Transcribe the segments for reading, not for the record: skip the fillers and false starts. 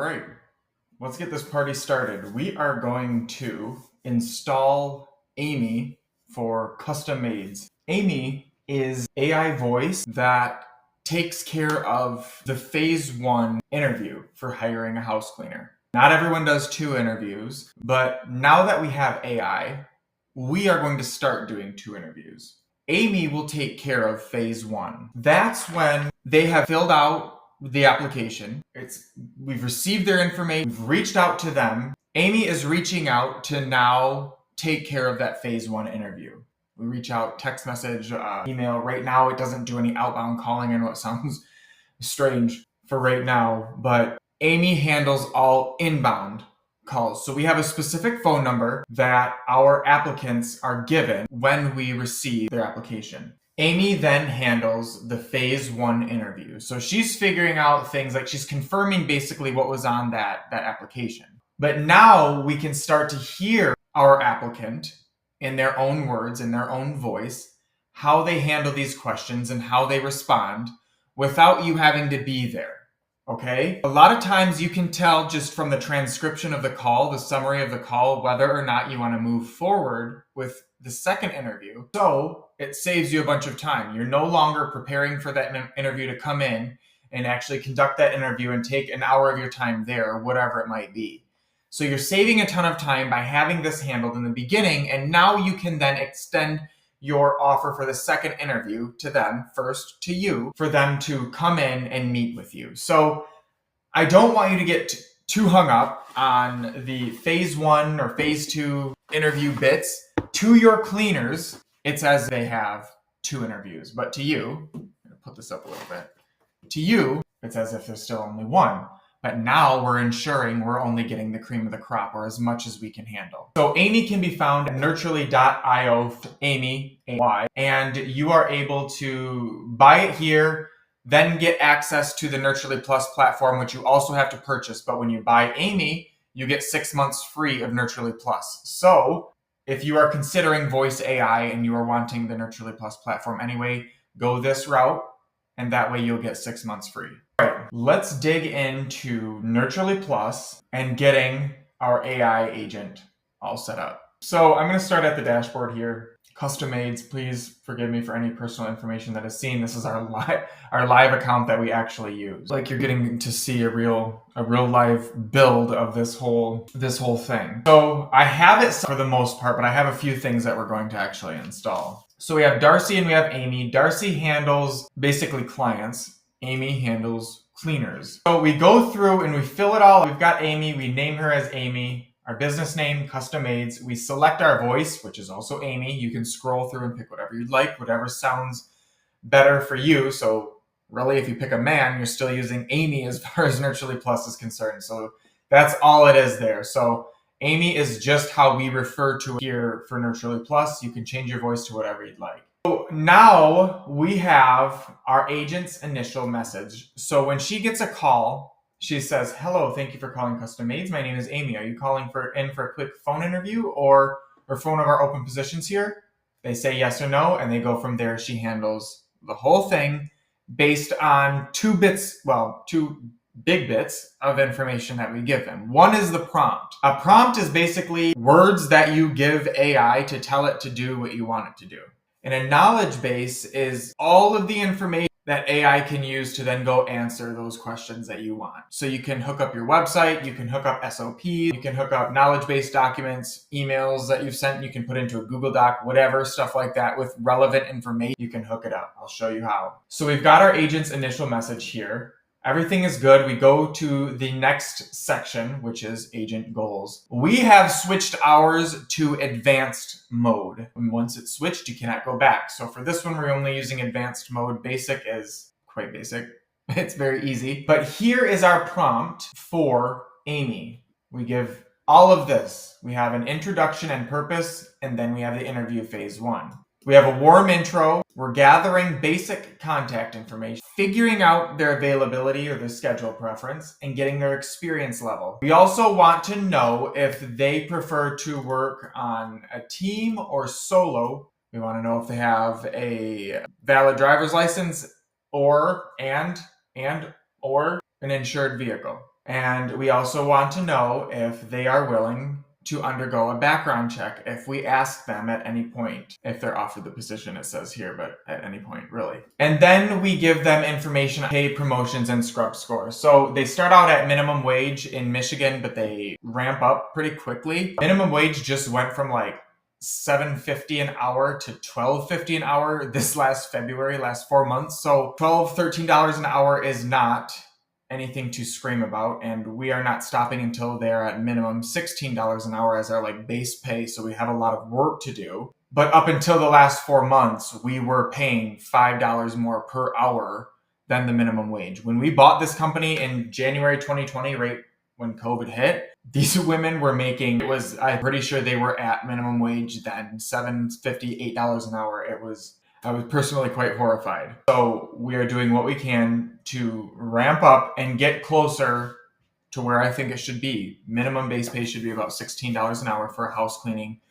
right, let's get this party started. We are going to install Amy for custom maids. Amy is AI voice that takes care of the phase 1 interview for hiring a house cleaner. Not everyone does 2 interviews, but now that we have AI, we are going to start doing 2 interviews. Amy will take care of phase 1. That's when they have filled out the application. We've received their information, we've reached out to them. Amy is reaching out to now take care of that phase 1 interview. We reach out, text message, email. Right now it doesn't do any outbound calling. I know it sounds strange for right now, but Amy handles all inbound calls. So we have a specific phone number that our applicants are given when we receive their application. Amy then handles the phase 1 interview. So she's figuring out things like she's confirming basically what was on that application. But now we can start to hear our applicant in their own words, in their own voice, how they handle these questions and how they respond without you having to be there. Okay? A lot of times you can tell just from the transcription of the call, the summary of the call, whether or not you want to move forward with the second interview. So it saves you a bunch of time. You're no longer preparing for that interview to come in and actually conduct that interview and take an hour of your time there, or whatever it might be. So you're saving a ton of time by having this handled in the beginning, and now you can then extend your offer for the second interview to them, first to you, for them to come in and meet with you. So I don't want you to get too hung up on the phase 1 or phase 2 interview bits. To your cleaners, it's as they have 2 interviews, but to you, I'm gonna put this up a little bit. To you, it's as if there's still only 1. But now we're ensuring we're only getting the cream of the crop, or as much as we can handle. So Amy can be found at nurturely.io, Amy, A-Y, and you are able to buy it here, then get access to the Nurturely Plus platform, which you also have to purchase. But when you buy Amy, you get 6 months free of Nurturely Plus. So if you are considering voice AI and you are wanting the Nurturely Plus platform anyway, go this route, and that way you'll get 6 months free. All right, let's dig into Nurturely Plus and getting our AI agent all set up. So I'm going to start at the dashboard here. Custom aids, please forgive me for any personal information that is seen. This is our live account that we actually use. Like, you're getting to see a real live build of this whole thing. So I have it for the most part, but I have a few things that we're going to actually install. So we have Darcy and we have Amy. Darcy handles basically clients. Amy handles cleaners. So we go through and we fill it all. We've got Amy. We name her as Amy. Our business name, custom aids. We select our voice, which is also Amy. You can scroll through and pick whatever you'd like, whatever sounds better for you. So really, if you pick a man, you're still using Amy as far as Nurturely Plus is concerned. So that's all it is there. So Amy is just how we refer to it here for Nurturely Plus. You can change your voice to whatever you'd like. So now we have our agent's initial message. So when she gets a call, she says, "Hello, thank you for calling Custom Aids. My name is Amy. Are you calling in for a quick phone interview or for one of our open positions here?" They say yes or no, and they go from there. She handles the whole thing based on 2 big bits of information that we give them. One is the prompt. A prompt is basically words that you give AI to tell it to do what you want it to do. And a knowledge base is all of the information that AI can use to then go answer those questions that you want. So you can hook up your website, you can hook up SOPs, you can hook up knowledge-based documents, emails that you've sent, you can put into a Google Doc, whatever, stuff like that with relevant information, you can hook it up. I'll show you how. So we've got our agent's initial message here. Everything is good. We go to the next section, which is agent goals. We have switched ours to advanced mode. And once it's switched, you cannot go back. So for this one, we're only using advanced mode. Basic is quite basic. It's very easy. But here is our prompt for Amy. We give all of this. We have an introduction and purpose, and then we have the interview phase 1. We have a warm intro. We're gathering basic contact information, figuring out their availability or their schedule preference, and getting their experience level. We also want to know if they prefer to work on a team or solo. We want to know if they have a valid driver's license or an insured vehicle. And we also want to know if they are willing to undergo a background check if we ask them at any point. If they're offered the position, it says here, but at any point, really. And then we give them information on pay, promotions, and scrub scores. So they start out at minimum wage in Michigan, but they ramp up pretty quickly. Minimum wage just went from like $7.50 an hour to $12.50 an hour this last February, last 4 months. So $12, $13 an hour is not anything to scream about, and we are not stopping until they're at minimum $16 an hour as our like base pay, so we have a lot of work to do. But up until the last 4 months, we were paying $5 more per hour than the minimum wage. When we bought this company in January 2020, right when COVID hit, these women were making, I'm pretty sure they were at minimum wage then, $7.50, $8 an hour. I was personally quite horrified. So we are doing what we can to ramp up and get closer to where I think it should be. Minimum base pay should be about $16 an hour for a house cleaning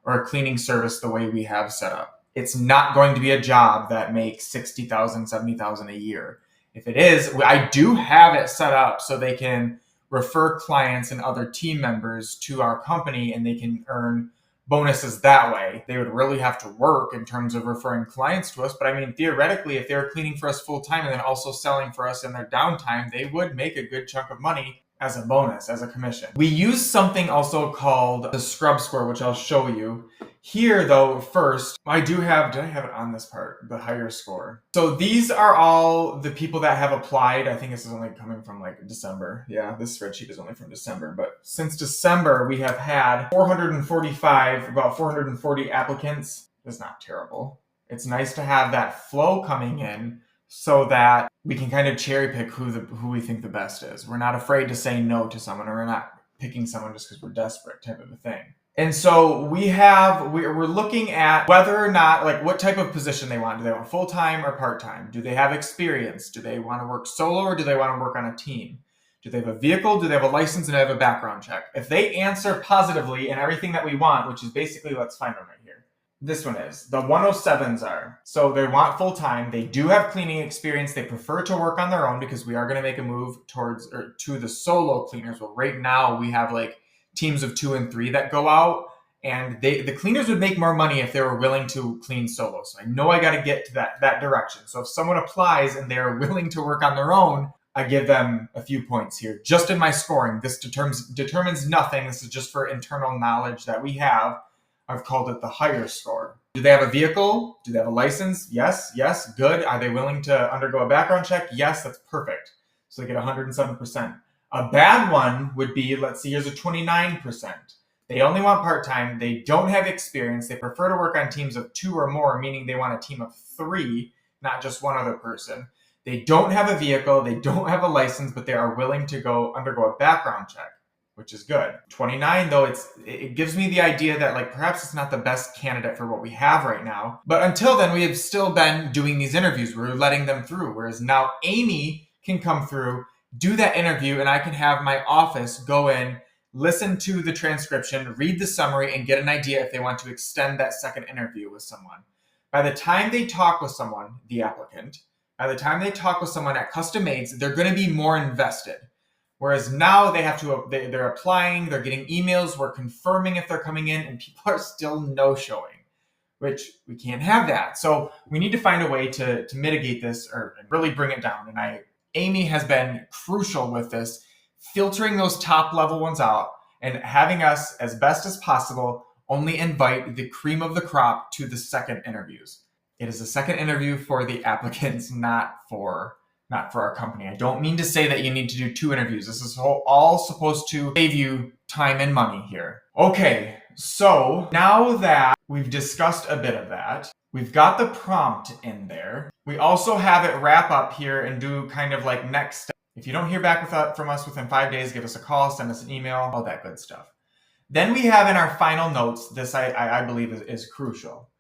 or a cleaning service the way we have set up. It's not going to be a job that makes $60,000, $70,000 a year. If it is, I do have it set up so they can refer clients and other team members to our company and they can earn bonuses that way. They would really have to work in terms of referring clients to us. But I mean, theoretically, if they were cleaning for us full time and then also selling for us in their downtime, they would make a good chunk of money as a bonus, as a commission. We use something also called the scrub score, which I'll show you. Here though, first, did I have it on this part? The higher score. So these are all the people that have applied. I think this is only coming from like December. Yeah, this spreadsheet is only from December. But since December, we have had about 440 applicants. That's not terrible. It's nice to have that flow coming in so that we can kind of cherry pick who we think the best is. We're not afraid to say no to someone, or we're not picking someone just because we're desperate type of a thing. And so we're looking at whether or not, like, what type of position they want. Do they want full-time or part-time? Do they have experience? Do they want to work solo or do they want to work on a team? Do they have a vehicle? Do they have a license? And do they have a background check? If they answer positively and everything that we want, which is basically, let's find them right here. This one is. The 107s are. So they want full-time. They do have cleaning experience. They prefer to work on their own because we are going to make a move to the solo cleaners. Well, right now we have like teams of 2 and 3 that go out, and the cleaners would make more money if they were willing to clean solo. So I know I got to get to that direction. So if someone applies and they're willing to work on their own, I give them a few points here. Just in my scoring, this determines nothing. This is just for internal knowledge that we have. I've called it the higher score. Do they have a vehicle? Do they have a license? Yes, good. Are they willing to undergo a background check? Yes, that's perfect. So they get 107%. A bad one would be, let's see, here's a 29%. They only want part-time. They don't have experience. They prefer to work on teams of 2 or more, meaning they want a team of 3, not just one other person. They don't have a vehicle. They don't have a license, but they are willing to undergo a background check, which is good. 29, though, it gives me the idea that like perhaps it's not the best candidate for what we have right now. But until then, we have still been doing these interviews. We're letting them through, whereas now Amy can come through, do that interview, and I can have my office go in, listen to the transcription, read the summary, and get an idea if they want to extend that second interview with someone. By the time they talk with someone, the applicant, by the time they talk with someone at Custom Aids, they're going to be more invested. Whereas now they're applying, they're getting emails, we're confirming if they're coming in, and people are still no-showing, which we can't have that. So we need to find a way to mitigate this or really bring it down. And Amy has been crucial with this, filtering those top level ones out and having us, as best as possible, only invite the cream of the crop to the second interviews. It is a second interview for the applicants, not for our company. I don't mean to say that you need to do 2 interviews. This is all supposed to save you time and money here. Okay, so now that we've discussed a bit of that, we've got the prompt in there. We also have it wrap up here and do kind of like next step. If you don't hear back from us within 5 days, give us a call, send us an email, all that good stuff. Then we have in our final notes, this I believe is crucial.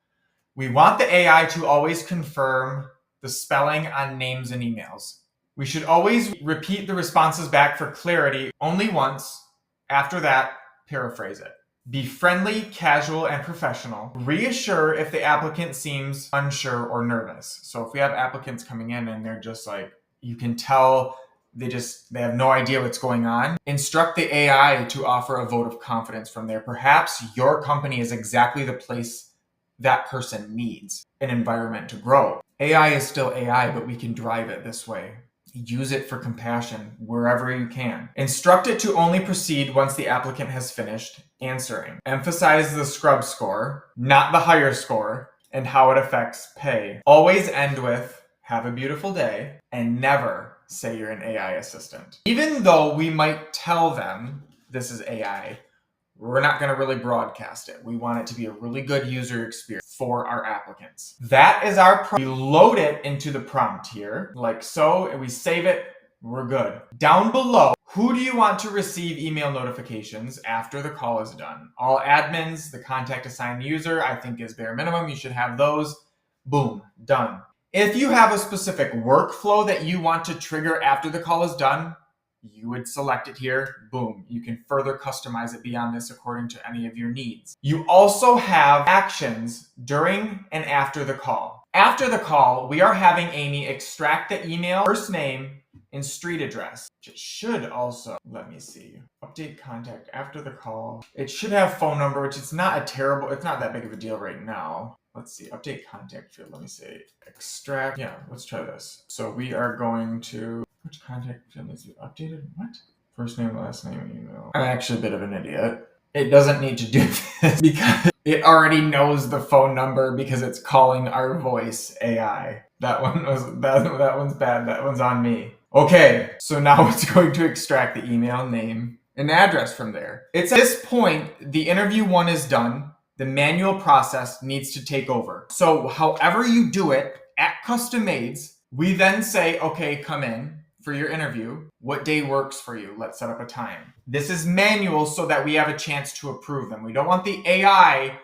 We want the AI to always confirm the spelling on names and emails. We should always repeat the responses back for clarity only once. After that, paraphrase it. Be friendly, casual, and professional. Reassure if the applicant seems unsure or nervous. So if we have applicants coming in and they're just like, you can tell they have no idea what's going on. Instruct the AI to offer a vote of confidence from there. Perhaps your company is exactly the place that person needs an environment to grow. AI is still AI, but we can drive it this way. Use it for compassion wherever you can. Instruct it to only proceed once the applicant has finished answering. Emphasize the scrub score, not the higher score, and how it affects pay. Always end with, have a beautiful day, and never say you're an AI assistant. Even though we might tell them this is AI, we're not going to really broadcast it. We want it to be a really good user experience for our applicants. That is our prompt. We load it into the prompt here, like so, and we save it. We're good. Down below, who do you want to receive email notifications after the call is done? All admins, the contact assigned user, I think is bare minimum. You should have those. Boom, done. If you have a specific workflow that you want to trigger after the call is done, you would select it here. Boom. You can further customize it beyond this according to any of your needs. You also have actions during and after the call. After the call, we are having Amy extract the email, first name, and street address. It should also, let me see, update contact after the call. It should have phone number, which it's not that big of a deal right now. Let's see, update contact field. Let me see, extract. Yeah, let's try this. So we are going to, which contact field needs to be updated? What? First name, last name, email. I'm actually a bit of an idiot. It doesn't need to do this because it already knows the phone number because it's calling our voice AI. That one's bad. That one's on me. Okay, so now it's going to extract the email, name, and address from there. It's at this point, the interview one is done. The manual process needs to take over. So however you do it at Custom Maids, we then say, okay, come in for your interview. What day works for you? Let's set up a time. This is manual so that we have a chance to approve them. We don't want the AI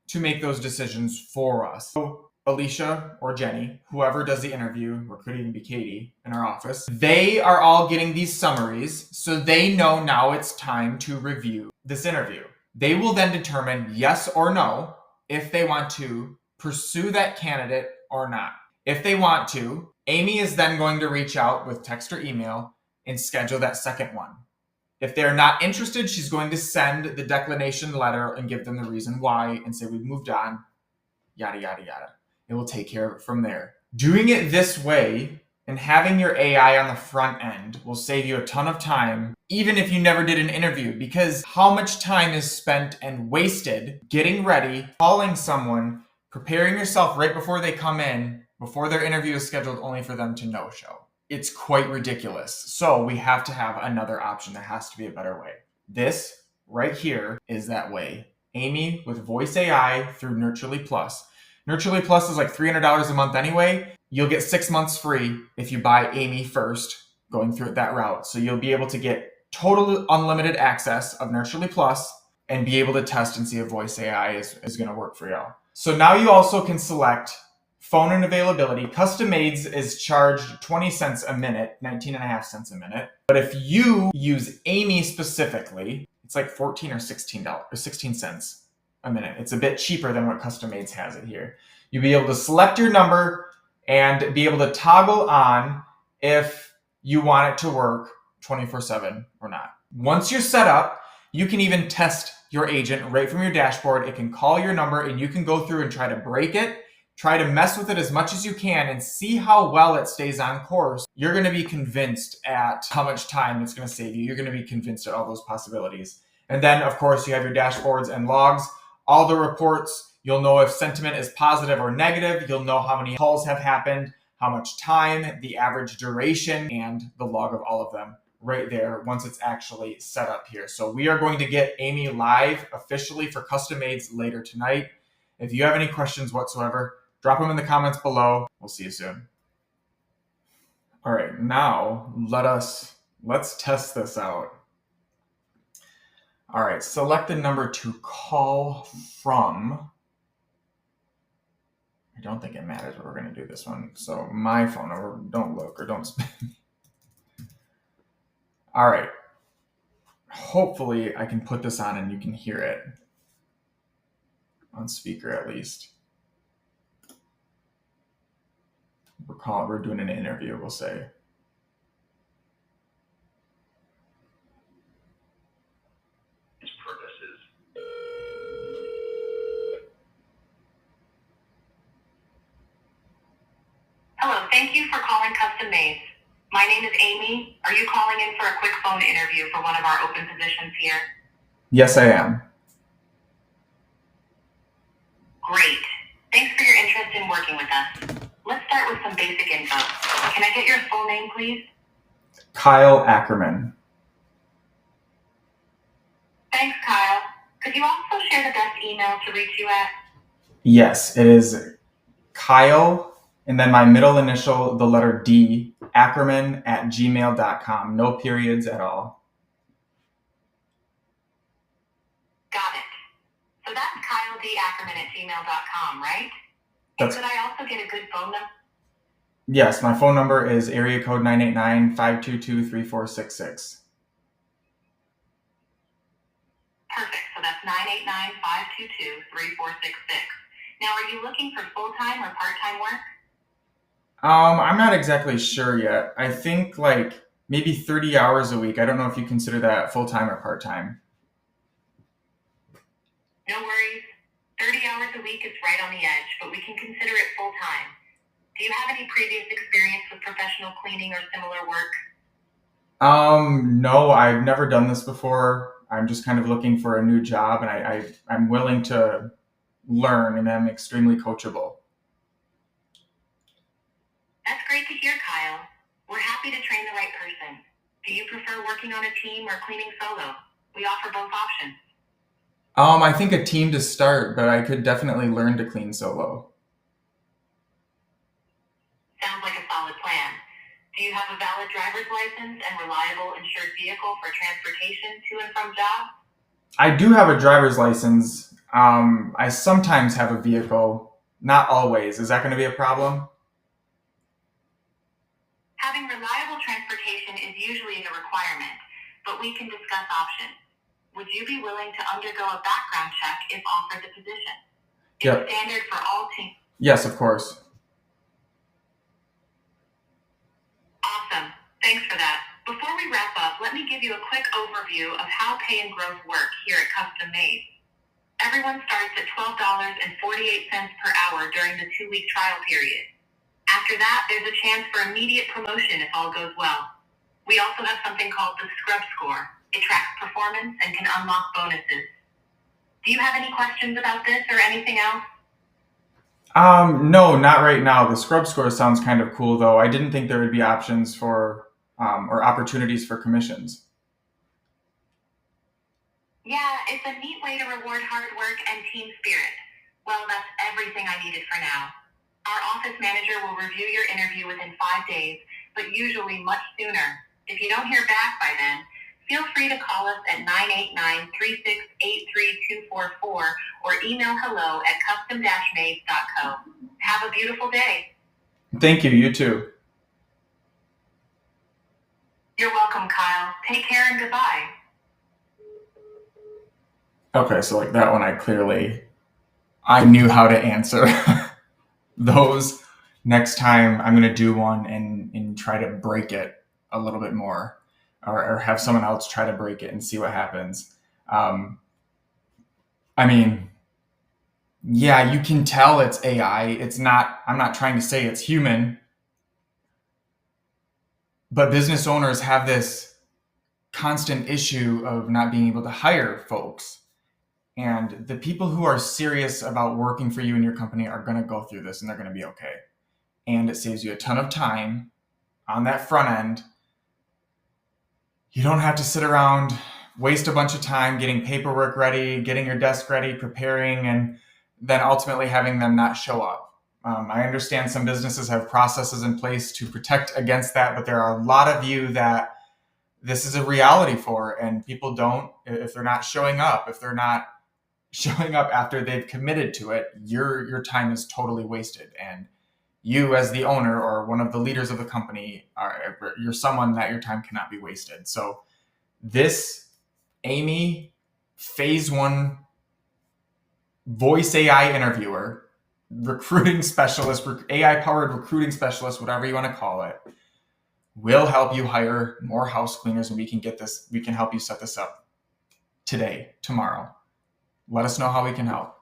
to make those decisions for us. So Alicia or Jenny, whoever does the interview, or could even be Katie in our office, they are all getting these summaries so they know now it's time to review this interview. They will then determine yes or no if they want to pursue that candidate or not. If they want to, Amy is then going to reach out with text or email and schedule that second one. If they're not interested, she's going to send the declination letter and give them the reason why and say we've moved on, yada, yada, yada. It will take care of it from there. Doing it this way and having your AI on the front end will save you a ton of time, even if you never did an interview, because how much time is spent and wasted getting ready, calling someone, preparing yourself right before they come in, before their interview is scheduled, only for them to no-show. It's quite ridiculous. So we have to have another option. There has to be a better way. This right here is that way. Amy with Voice AI through Nurturely Plus. Nurturely Plus is like $300 a month anyway. You'll get 6 months free if you buy Amy first, going through that route. So you'll be able to get total unlimited access of Nurturely Plus and be able to test and see if Voice AI is going to work for y'all. So now you also can select phone and availability. Custom Maids is charged 20 cents a minute, 19.5 cents a minute. But if you use Amy specifically, it's like $14 or $16 cents a minute. It's a bit cheaper than what Custom Maids has it here. You'll be able to select your number and be able to toggle on if you want it to work 24/7 or not. Once you're set up, you can even test your agent right from your dashboard. It can call your number and you can go through and try to break it, try to mess with it as much as you can and see how well it stays on course. You're going to be convinced at how much time it's going to save you. You're going to be convinced at all those possibilities. And then, of course, you have your dashboards and logs, all the reports. You'll know if sentiment is positive or negative. You'll know how many calls have happened, how much time, the average duration, and the log of all of them right there once it's actually set up here. So we are going to get Amy live officially for Custom Maids later tonight. If you have any questions whatsoever, drop them in the comments below. We'll see you soon. All right, now let's test this out. All right, select the number to call from. I don't think it matters, but we're going to do this one. So my phone number, don't look or don't spin. All right. Hopefully I can put this on and you can hear it. On speaker at least. We're doing an interview, we'll say. Thank you for calling Custom Made. My name is Amy. Are you calling in for a quick phone interview for one of our open positions here? Yes, I am. Great. Thanks for your interest in working with us. Let's start with some basic info. Can I get your full name, please? Kyle Ackerman. Thanks, Kyle. Could you also share the best email to reach you at? Yes, it is Kyle, and then my middle initial, the letter D, Ackerman@gmail.com. No periods at all. Got it. So that's KyleDAckerman@gmail.com, right? And could I also get a good phone number? Yes, my phone number is area code 989-522-3466. Perfect. So that's 989-522-3466. Now, are you looking for full-time or part-time work? I'm not exactly sure yet. I think like maybe 30 hours a week. I don't know if you consider that full-time or part-time. No worries. 30 hours a week is right on the edge, but we can consider it full-time. Do you have any previous experience with professional cleaning or similar work? No, I've never done this before. I'm just kind of looking for a new job, and I'm willing to learn, and I'm extremely coachable. That's great to hear, Kyle. We're happy to train the right person. Do you prefer working on a team or cleaning solo? We offer both options. I think a team to start, but I could definitely learn to clean solo. Sounds like a solid plan. Do you have a valid driver's license and reliable insured vehicle for transportation to and from jobs? I do have a driver's license. I sometimes have a vehicle, not always. Is that going to be a problem? Having reliable transportation is usually a requirement, but we can discuss options. Would you be willing to undergo a background check if offered the position? Yep. It's standard for all teams. Yes, of course. Awesome. Thanks for that. Before we wrap up, let me give you a quick overview of how pay and growth work here at Custom Made. Everyone starts at $12.48 per hour during the 2-week trial period. After that, there's a chance for immediate promotion if all goes well. We also have something called the Scrub Score. It tracks performance and can unlock bonuses. Do you have any questions about this or anything else? No, not right now. The scrub score sounds kind of cool, though. I didn't think there would be options for or opportunities for commissions. Yeah, it's a neat way to reward hard work and team spirit. Well, that's everything I needed for now. Our office manager will review your interview within 5 days, but usually much sooner. If you don't hear back by then, feel free to call us at 989-368-3244 or email hello@custom-mades.co. Have a beautiful day. Thank you. You too. You're welcome, Kyle. Take care and goodbye. Okay, so like that one, I knew how to answer. Those next time I'm going to do one and try to break it a little bit more, or have someone else try to break it and see what happens. I mean, yeah, you can tell it's AI. I'm not trying to say it's human, but business owners have this constant issue of not being able to hire folks. And the people who are serious about working for you and your company are going to go through this, and they're going to be okay. And it saves you a ton of time on that front end. You don't have to sit around, waste a bunch of time getting paperwork ready, getting your desk ready, preparing, and then ultimately having them not show up. I understand some businesses have processes in place to protect against that, but there are a lot of you that this is a reality for, and people don't, if they're not showing up, if they're not showing up after they've committed to it, your time is totally wasted. And you, as the owner or one of the leaders of the company, you're someone that your time cannot be wasted. So this Amy phase 1 voice AI interviewer, recruiting specialist, AI powered recruiting specialist, whatever you want to call it, will help you hire more house cleaners, and we can help you set this up today, tomorrow. Let us know how we can help.